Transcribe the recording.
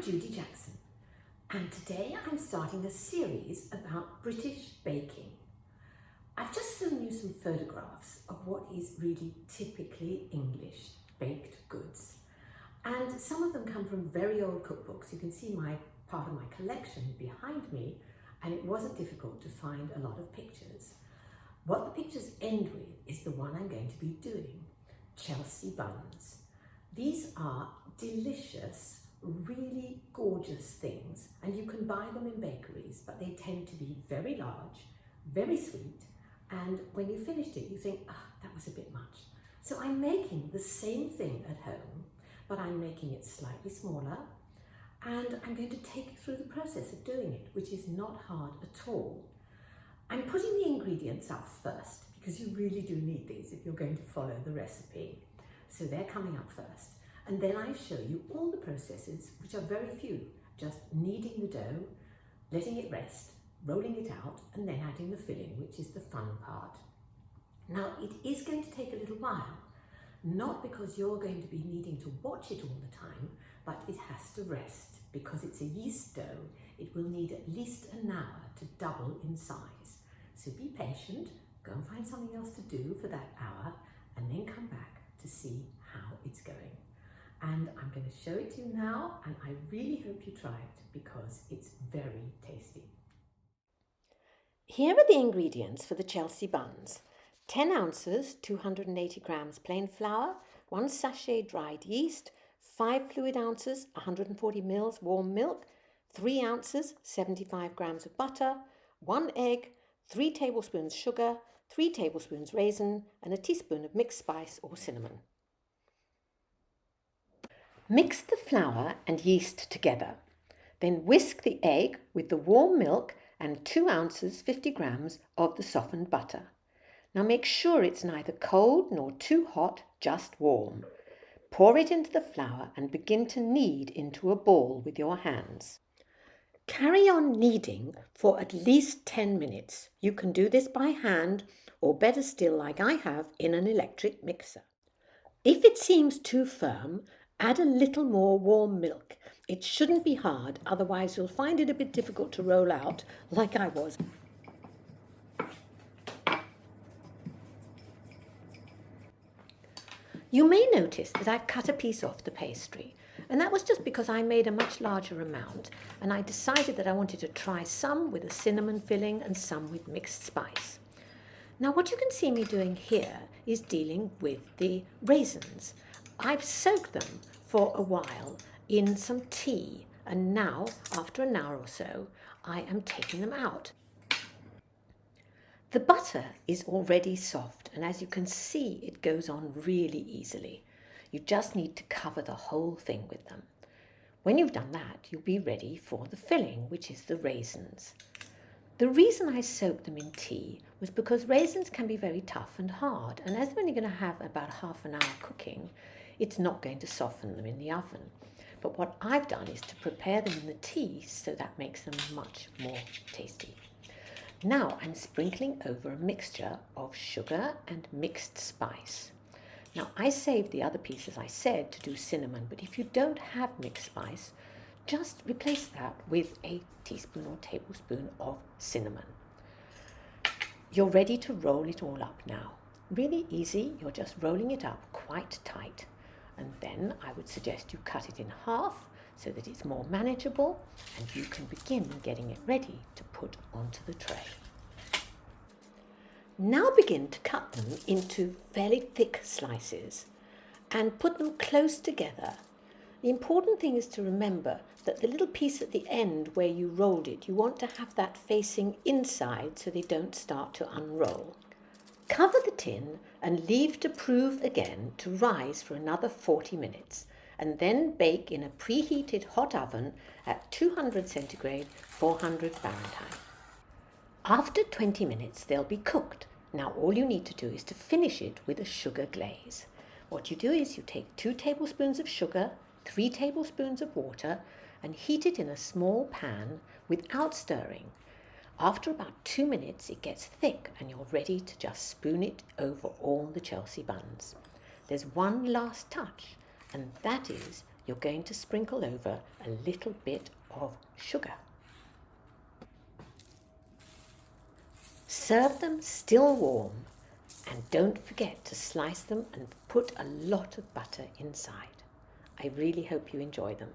Judy Jackson, and today I'm starting a series about British baking. I've just shown you some photographs of what is really typically English baked goods, and some of them come from very old cookbooks. You can see part of my collection behind me, and it wasn't difficult to find a lot of pictures. What the pictures end with is the one I'm going to be doing, Chelsea buns. These are delicious, really gorgeous things, and you can buy them in bakeries, but they tend to be very large, very sweet, and when you finished it you think, that was a bit much. So I'm making the same thing at home, but I'm making it slightly smaller, and I'm going to take you through the process of doing it, which is not hard at all. I'm putting the ingredients up first because you really do need these if you're going to follow the recipe. So they're coming up first. And then I show you all the processes, which are very few, just kneading the dough, letting it rest, rolling it out, and then adding the filling, which is the fun part. Now, it is going to take a little while, not because you're going to be needing to watch it all the time, but it has to rest. Because it's a yeast dough, it will need at least an hour to double in size. So be patient, go and find something else to do for that hour, and then come back to see how it's going. And I'm going to show it to you now, and I really hope you try it because it's very tasty. Here are the ingredients for the Chelsea buns. 10 ounces, 280 grams plain flour, 1 sachet dried yeast, 5 fluid ounces, 140 mils warm milk, 3 ounces, 75 grams of butter, 1 egg, 3 tablespoons sugar, 3 tablespoons raisin, and a teaspoon of mixed spice or cinnamon. Mix the flour and yeast together. Then whisk the egg with the warm milk and 2 ounces, 50 grams of the softened butter. Now make sure it's neither cold nor too hot, just warm. Pour it into the flour and begin to knead into a ball with your hands. Carry on kneading for at least 10 minutes. You can do this by hand, or better still, like I have, in an electric mixer. If it seems too firm, add a little more warm milk. It shouldn't be hard, otherwise you'll find it a bit difficult to roll out, like I was. You may notice that I've cut a piece off the pastry, and that was just because I made a much larger amount, and I decided that I wanted to try some with a cinnamon filling and some with mixed spice. Now what you can see me doing here is dealing with the raisins. I've soaked them for a while in some tea, and now, after an hour or so, I am taking them out. The butter is already soft, and as you can see, it goes on really easily. You just need to cover the whole thing with them. When you've done that, you'll be ready for the filling, which is the raisins. The reason I soaked them in tea was because raisins can be very tough and hard, and as they're only going to have about half an hour cooking, it's not going to soften them in the oven. But what I've done is to prepare them in the tea, so that makes them much more tasty. Now I'm sprinkling over a mixture of sugar and mixed spice. Now I saved the other piece, as I said, to do cinnamon, but if you don't have mixed spice, just replace that with a teaspoon or tablespoon of cinnamon. You're ready to roll it all up now. Really easy, you're just rolling it up quite tight. And then I would suggest you cut it in half so that it's more manageable, and you can begin getting it ready to put onto the tray. Now begin to cut them into fairly thick slices and put them close together. The important thing is to remember that the little piece at the end where you rolled it, you want to have that facing inside so they don't start to unroll. Cover the tin and leave to prove again to rise for another 40 minutes. And then bake in a preheated hot oven at 200 centigrade, 400 Fahrenheit. After 20 minutes, they'll be cooked. Now all you need to do is to finish it with a sugar glaze. What you do is you take 2 tablespoons of sugar, 3 tablespoons of water, and heat it in a small pan without stirring. After about 2 minutes, it gets thick and you're ready to just spoon it over all the Chelsea buns. There's one last touch, and that is you're going to sprinkle over a little bit of sugar. Serve them still warm, and don't forget to slice them and put a lot of butter inside. I really hope you enjoy them.